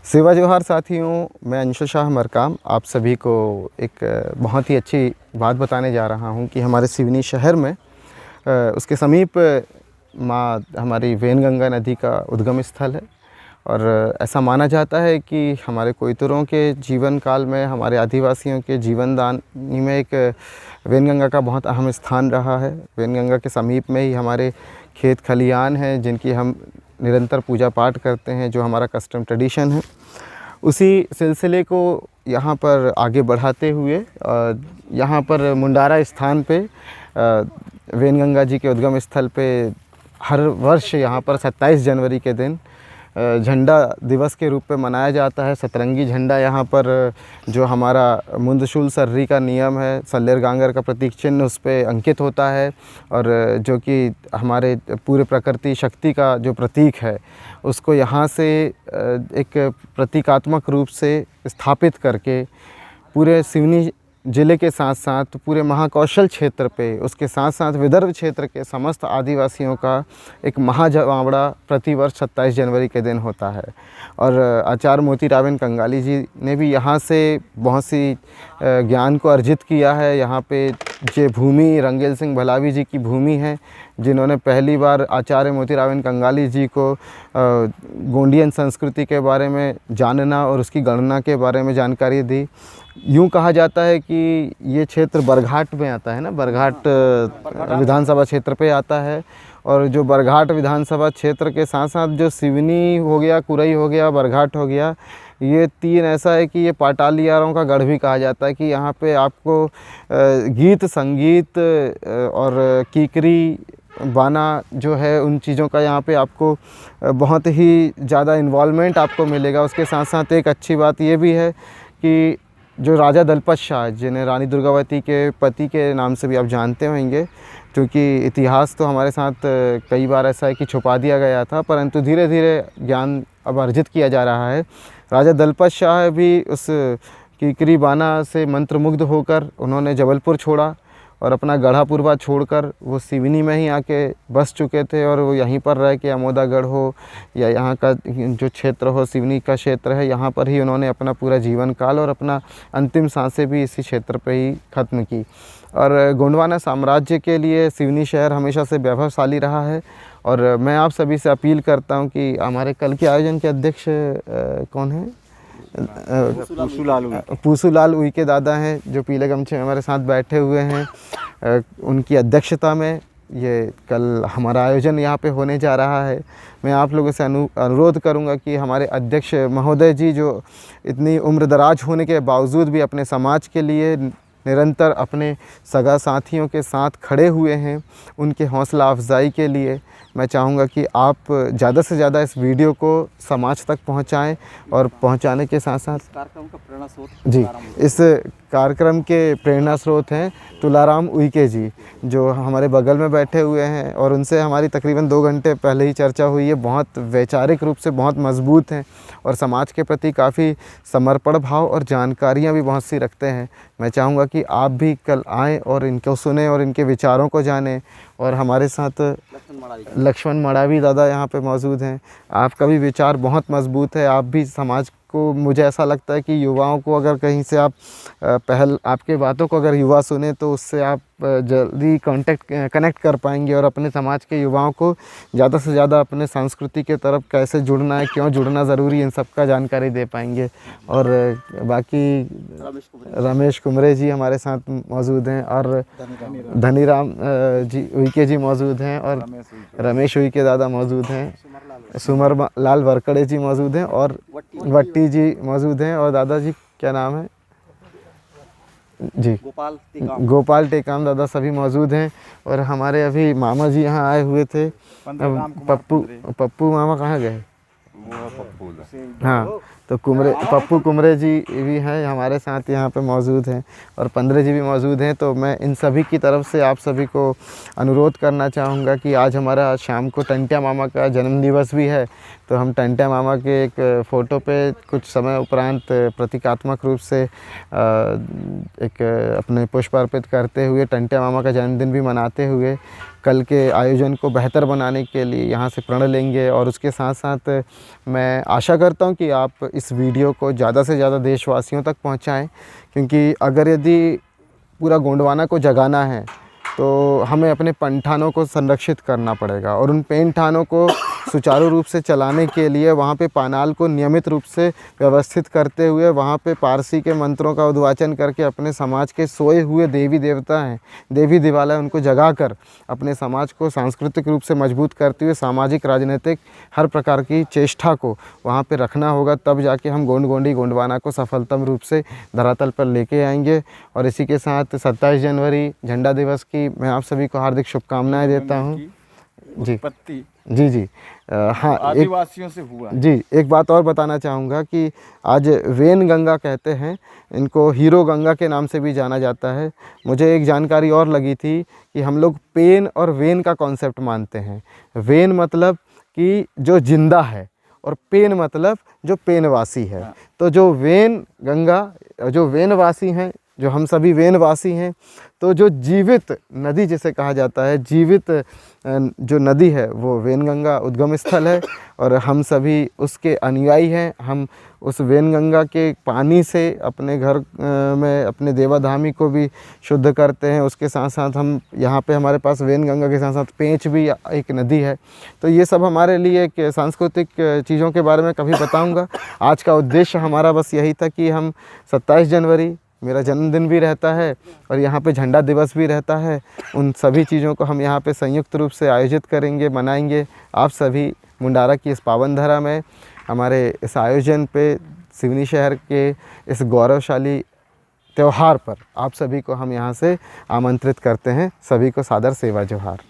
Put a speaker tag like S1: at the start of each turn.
S1: सेवा जोहार साथियों, मैं अंशुल शाह मरकाम आप सभी को एक बहुत ही अच्छी बात बताने जा रहा हूं कि हमारे सिवनी शहर में उसके समीप माँ हमारी वैनगंगा नदी का उद्गम स्थल है। और ऐसा माना जाता है कि हमारे कोयतुरों के जीवन काल में हमारे आदिवासियों के जीवन दानी में एक वैनगंगा का बहुत अहम स्थान रहा है। वैनगंगा के समीप में ही हमारे खेत खलियान हैं जिनकी हम निरंतर पूजा पाठ करते हैं, जो हमारा कस्टम ट्रेडिशन है। उसी सिलसिले को यहाँ पर आगे बढ़ाते हुए यहाँ पर मुंडारा स्थान पे वैनगंगा जी के उद्गम स्थल पे हर वर्ष यहाँ पर 27 जनवरी के दिन झंडा दिवस के रूप में मनाया जाता है। सतरंगी झंडा यहाँ पर जो हमारा मुंदशूल सर्री का नियम है, सल्लेर गांगर का प्रतीक चिन्ह उस पर अंकित होता है, और जो कि हमारे पूरे प्रकृति शक्ति का जो प्रतीक है उसको यहाँ से एक प्रतीकात्मक रूप से स्थापित करके पूरे सिवनी ज़िले के साथ साथ पूरे महाकौशल क्षेत्र पे, उसके साथ साथ विदर्भ क्षेत्र के समस्त आदिवासियों का एक महाजमावड़ा प्रतिवर्ष 27 जनवरी के दिन होता है। और आचार्य मोतीराम कंगाली जी ने भी यहाँ से बहुत सी ज्ञान को अर्जित किया है। यहाँ पे ये भूमि रंगेल सिंह भलावी जी की भूमि है, जिन्होंने पहली बार आचार्य मोतीराम कंगाली जी को गोंडियन संस्कृति के बारे में जानना और उसकी गणना के बारे में जानकारी दी। यूँ कहा जाता है कि ये क्षेत्र बरघाट में आता है ना, बरघाट विधानसभा क्षेत्र पे आता है। और जो बरघाट विधानसभा क्षेत्र के साथ साथ जो सिवनी हो गया, कुरई हो गया, बरघाट हो गया, ये तीन ऐसा है कि ये पाटालियारों का गढ़ भी कहा जाता है कि यहाँ पे आपको गीत संगीत और कीकरी बाना जो है उन चीज़ों का यहाँ पे आपको बहुत ही ज़्यादा इन्वॉल्वमेंट आपको मिलेगा। उसके साथ साथ एक अच्छी बात ये भी है कि जो राजा दलपत शाह, जिन्हें रानी दुर्गावती के पति के नाम से भी आप जानते होंगे, क्योंकि इतिहास तो हमारे साथ कई बार ऐसा है कि छुपा दिया गया था, परंतु धीरे धीरे ज्ञान अब अर्जित किया जा रहा है। राजा दलपत शाह भी उस कीकरी बाना से मंत्रमुग्ध होकर उन्होंने जबलपुर छोड़ा और अपना गढ़ापुरवा छोड़कर वो सिवनी में ही आके बस चुके थे। और वो यहीं पर रह के अमोदागढ़ हो या यहाँ का जो क्षेत्र हो, सिवनी का क्षेत्र है, यहाँ पर ही उन्होंने अपना पूरा जीवन काल और अपना अंतिम सांसें भी इसी क्षेत्र पे ही ख़त्म की। और गोंडवाना साम्राज्य के लिए सिवनी शहर हमेशा से वैभवशाली रहा है। और मैं आप सभी से अपील करता हूँ कि हमारे कल के आयोजन के अध्यक्ष कौन हैं? पूसूलाल उइके दादा हैं, जो पीले गमछे में हमारे साथ बैठे हुए हैं। उनकी अध्यक्षता में ये कल हमारा आयोजन यहाँ पे होने जा रहा है। मैं आप लोगों से अनुरोध करूँगा कि हमारे अध्यक्ष महोदय जी, जो इतनी उम्रदराज होने के बावजूद भी अपने समाज के लिए निरंतर अपने सगा साथियों के साथ खड़े हुए हैं, उनके हौसला अफजाई के लिए मैं चाहूँगा कि आप ज़्यादा से ज़्यादा इस वीडियो को समाज तक पहुँचाएं। और पहुँचाने के साथ साथ कार्यक्रम का प्रेरणा स्रोत जी, इस कार्यक्रम के प्रेरणा स्रोत हैं तुलाराम उइके जी, जो हमारे बगल में बैठे हुए हैं। और उनसे हमारी तकरीबन 2 घंटे पहले ही चर्चा हुई है। बहुत वैचारिक रूप से बहुत मजबूत हैं और समाज के प्रति काफ़ी समर्पण भाव और जानकारियाँ भी बहुत सी रखते हैं। मैं चाहूँगा कि आप भी कल आएँ और इनको सुने और इनके विचारों को जानें। और हमारे साथ लक्ष्मण मड़ावी दादा यहाँ पे मौजूद हैं। आपका भी विचार बहुत मजबूत है। आप भी समाज को, मुझे ऐसा लगता है कि युवाओं को अगर कहीं से आप आपके बातों को अगर युवा सुने तो उससे आप जल्दी कनेक्ट कर पाएंगे और अपने समाज के युवाओं को ज़्यादा से ज़्यादा अपने संस्कृति के तरफ कैसे जुड़ना है, क्यों जुड़ना ज़रूरी है, इन सब का जानकारी दे पाएंगे। और बाकी रमेश कुमरे जी हमारे साथ मौजूद हैं और धनीराम जी उइके जी मौजूद हैं और रमेश उइके दादा मौजूद हैं, सुमर लाल वरकड़े जी मौजूद हैं और वट्टी जी मौजूद हैं। और दादाजी क्या नाम है जी? गोपाल टेकाम दादा सभी मौजूद हैं। और हमारे अभी मामा जी यहाँ आए हुए थे, पप्पू मामा कहाँ गए? हाँ, तो पप्पू कुमरे जी भी हैं हमारे साथ यहाँ पे मौजूद हैं और 15 जी भी मौजूद हैं। तो मैं इन सभी की तरफ से आप सभी को अनुरोध करना चाहूँगा कि आज हमारा शाम को टंटिया मामा का जन्म दिवस भी है, तो हम टंटे मामा के एक फ़ोटो पे कुछ समय उपरांत प्रतीकात्मक रूप से एक अपने पुष्प अर्पित करते हुए टंटे मामा का जन्मदिन भी मनाते हुए कल के आयोजन को बेहतर बनाने के लिए यहाँ से प्रण लेंगे। और उसके साथ साथ मैं आशा करता हूँ कि आप इस वीडियो को ज़्यादा से ज़्यादा देशवासियों तक पहुँचाएँ, क्योंकि अगर यदि पूरा गोंडवाना को जगाना है तो हमें अपने पंठानों को संरक्षित करना पड़ेगा और उन पेंठानों को सुचारू रूप से चलाने के लिए वहाँ पे पानाल को नियमित रूप से व्यवस्थित करते हुए वहाँ पे पारसी के मंत्रों का उद्वाचन करके अपने समाज के सोए हुए देवी देवता हैं, देवी दिवालय, उनको जगाकर अपने समाज को सांस्कृतिक रूप से मजबूत करते हुए सामाजिक राजनीतिक हर प्रकार की चेष्टा को वहाँ पे रखना होगा। तब जाके हम गोंडी गोंडवाना को सफलतम रूप से धरातल पर लेके आएंगे। और इसी के साथ 27 जनवरी झंडा दिवस की मैं आप सभी को हार्दिक शुभकामनाएं देता हूँ। जी हाँ,
S2: आदिवासियों से हुआ
S1: जी। एक बात और बताना चाहूँगा कि आज वेन गंगा कहते हैं, इनको हीरो गंगा के नाम से भी जाना जाता है। मुझे एक जानकारी और लगी थी कि हम लोग पेन और वेन का कॉन्सेप्ट मानते हैं। वेन मतलब कि जो जिंदा है और पेन मतलब जो पेनवासी है। तो जो वेन गंगा, जो वेनवासी हैं, जो हम सभी वेनवासी हैं, तो जो जीवित नदी जिसे कहा जाता है, जीवित जो नदी है वो वेनगंगा उद्गम स्थल है और हम सभी उसके अनुयायी हैं। हम उस वेनगंगा के पानी से अपने घर में अपने देवाधामी को भी शुद्ध करते हैं। उसके साथ साथ हम यहाँ पे हमारे पास वेनगंगा के साथ साथ पेंच भी एक नदी है। तो ये सब हमारे लिए एक सांस्कृतिक चीज़ों के बारे में कभी बताऊँगा। आज का उद्देश्य हमारा बस यही था कि हम 27 जनवरी मेरा जन्मदिन भी रहता है और यहाँ पे झंडा दिवस भी रहता है, उन सभी चीज़ों को हम यहाँ पे संयुक्त रूप से आयोजित करेंगे, मनाएंगे। आप सभी मुंडारा की इस पावन धरा में हमारे इस आयोजन पे सिवनी शहर के इस गौरवशाली त्यौहार पर आप सभी को हम यहाँ से आमंत्रित करते हैं। सभी को सादर सेवा जोहार।